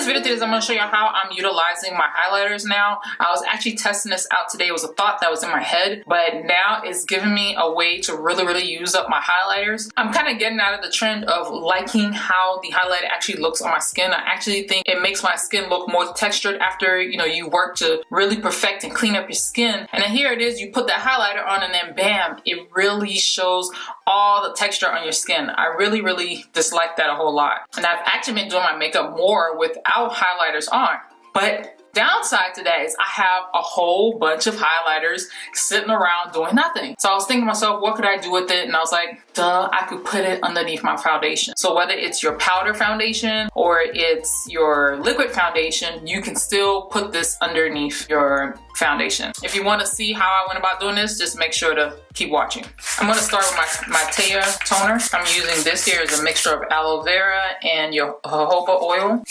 this video today, I'm going to show you how I'm utilizing my highlighters now. I was actually testing this out today. It was a thought that was in my head, but now it's giving me a way to really use up my highlighters. I'm kind of getting out of the trend of liking how the highlighter actually looks on my skin. I actually think it makes my skin look more textured after, you know, you work to really perfect and clean up your skin. And then here it is, you put that highlighter on and then bam, it really shows all the texture on your skin. I really dislike that a whole lot. And I've actually been doing my makeup more without highlighters on. But downside to that is I have a whole bunch of highlighters sitting around doing nothing. So I was thinking to myself, what could I do with it? And I was like, duh, I could put it underneath my foundation. So whether it's your powder foundation or it's your liquid foundation, you can still put this underneath your foundation. If you want to see how I went about doing this, just make sure to keep watching. I'm going to start with my Taya toner. I'm using this here as a mixture of aloe vera and your jojoba oil,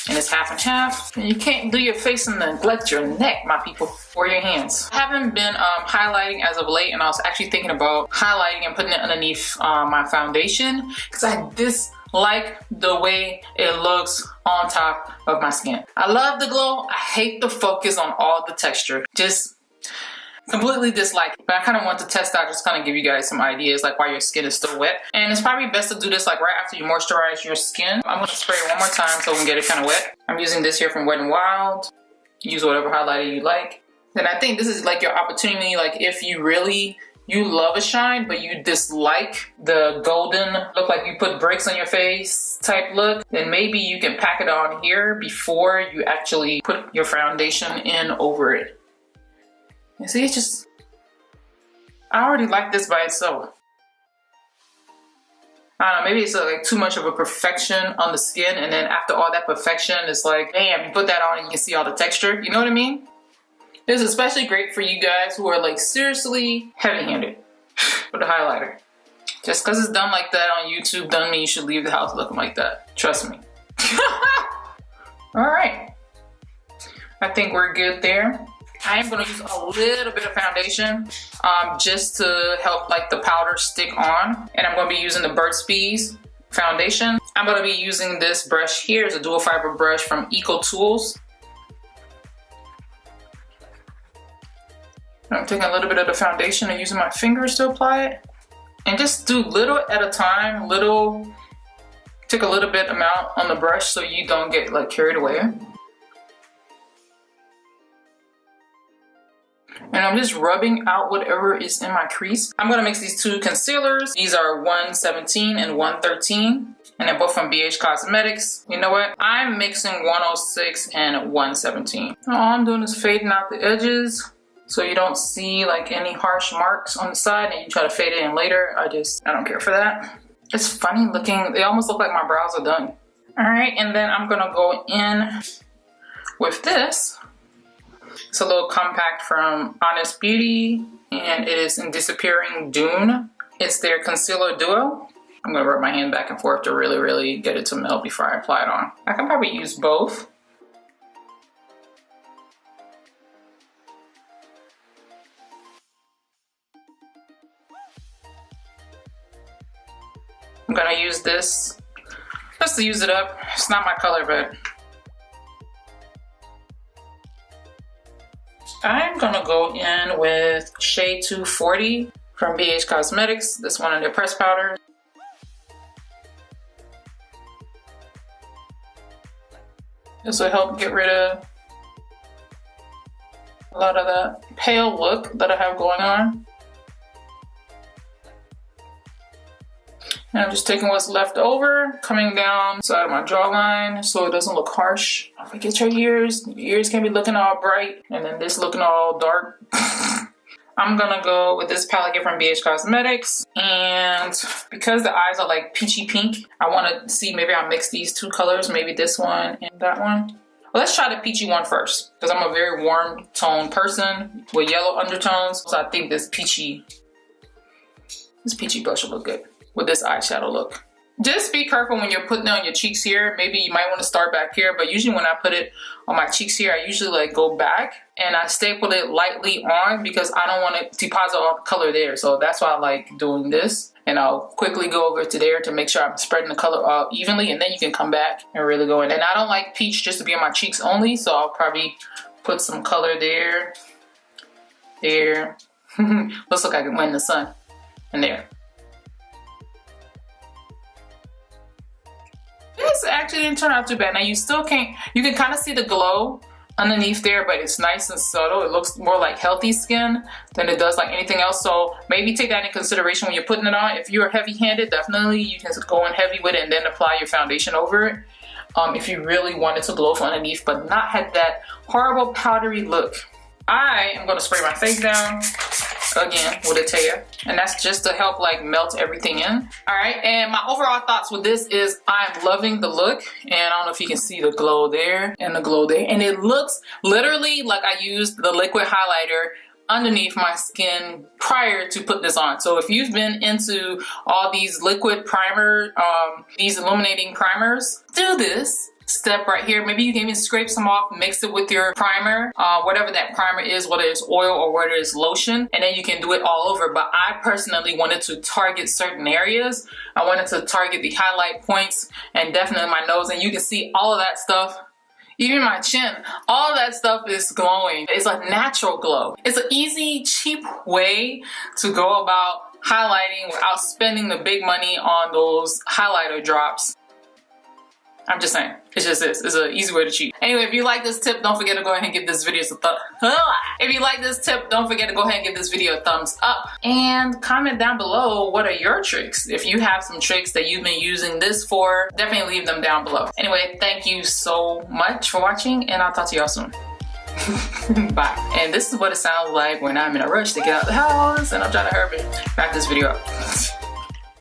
and it's half and half. And you can't do your face and neglect your neck, my people, or your hands. I haven't been highlighting as of late, and I was actually thinking about highlighting and putting it underneath my foundation because I dislike the way it looks on top of my skin. I love the glow. I hate the focus on all the texture. Just completely dislike it. But I kind of want to test out, just kind of give you guys some ideas like while your skin is still wet. And it's probably best to do this like right after you moisturize your skin. I'm going to spray it one more time so we can get it kind of wet. I'm using this here from Wet n Wild. Use whatever highlighter you like. Then I think this is like your opportunity, like if you love a shine, but you dislike the golden look like you put bricks on your face type look, then maybe you can pack it on here before you actually put your foundation in over it. You see, it's just, I already like this by itself. I don't know, maybe it's like too much of a perfection on the skin, and then after all that perfection, it's like, damn, you put that on and you can see all the texture. You know what I mean? This is especially great for you guys who are like seriously heavy-handed with the highlighter. Just because it's done like that on YouTube doesn't mean you should leave the house looking like that. Trust me. All right. I think we're good there. I am going to use a little bit of foundation just to help like the powder stick on. And I'm going to be using the Burt's Bees foundation. I'm going to be using this brush here. It's a dual fiber brush from Eco Tools. I'm taking a little bit of the foundation and using my fingers to apply it. And just do little at a time, take a little bit amount on the brush so you don't get like carried away. And I'm just rubbing out whatever is in my crease. I'm gonna mix these two concealers. These are 117 and 113, and they're both from BH Cosmetics. You know what? I'm mixing 106 and 117. All I'm doing is fading out the edges so you don't see like any harsh marks on the side and you try to fade it in later. I don't care for that. It's funny looking. They almost look like my brows are done. All right, and then I'm gonna go in with this. It's a little compact from Honest Beauty, and it is in Disappearing Dune. It's their concealer duo. I'm gonna rub my hand back and forth to really get it to melt before I apply it on. I can probably use both. I'm gonna use this just to use it up. It's not my color, but I'm gonna go in with shade 240 from BH Cosmetics. This one in their pressed powder. This will help get rid of a lot of the pale look that I have going on. And I'm just taking what's left over, coming down the side of my jawline so it doesn't look harsh. Don't forget your ears. Your ears can be looking all bright and then this looking all dark. I'm gonna go with this palette here from BH Cosmetics. And because the eyes are like peachy pink, I wanna see maybe I'll mix these two colors, maybe this one and that one. Well, let's try the peachy one first because I'm a very warm tone person with yellow undertones. So I think this peachy blush will look good with this eyeshadow look. Just be careful when you're putting it on your cheeks here. Maybe you might want to start back here, but usually when I put it on my cheeks here, I usually like go back and I staple it lightly on because I don't want to deposit all the color there. So that's why I like doing this. And I'll quickly go over to there to make sure I'm spreading the color out evenly, and then you can come back and really go in. And I don't like peach just to be on my cheeks only, so I'll probably put some color there, there. Looks like I can win the sun, and there. This actually didn't turn out too bad. Now you still can't, you can kind of see the glow underneath there, but it's nice and subtle. It looks more like healthy skin than it does like anything else. So maybe take that in consideration when you're putting it on. If you're heavy-handed, definitely you can go in heavy with it and then apply your foundation over it. If you really wanted to glow from underneath, but not have that horrible powdery look. I am going to spray my face down again with a tear, and that's just to help like melt everything in. All right, and my overall thoughts with this is I'm loving the look, and I don't know if you can see the glow there and the glow there, and it looks literally like I used the liquid highlighter underneath my skin prior to putting this on. So if you've been into all these liquid primer, these illuminating primers, do this step right here. Maybe you can even scrape some off, mix it with your primer, whatever that primer is, whether it's oil or whether it's lotion, and then you can do it all over. But I personally wanted to target certain areas. I wanted to target the highlight points and definitely my nose, and you can see all of that stuff. Even my chin, all of that stuff is glowing. It's a natural glow. It's an easy, cheap way to go about highlighting without spending the big money on those highlighter drops. I'm just saying, it's just this. It's an easy way to cheat. Anyway, if you like this tip, don't forget to go ahead and give this video a If you like this tip, don't forget to go ahead and give this video a thumbs up. And comment down below, what are your tricks? If you have some tricks that you've been using this for, definitely leave them down below. Anyway, thank you so much for watching, and I'll talk to y'all soon. Bye. And this is what it sounds like when I'm in a rush to get out of the house and I'm trying to hurry wrap this video up.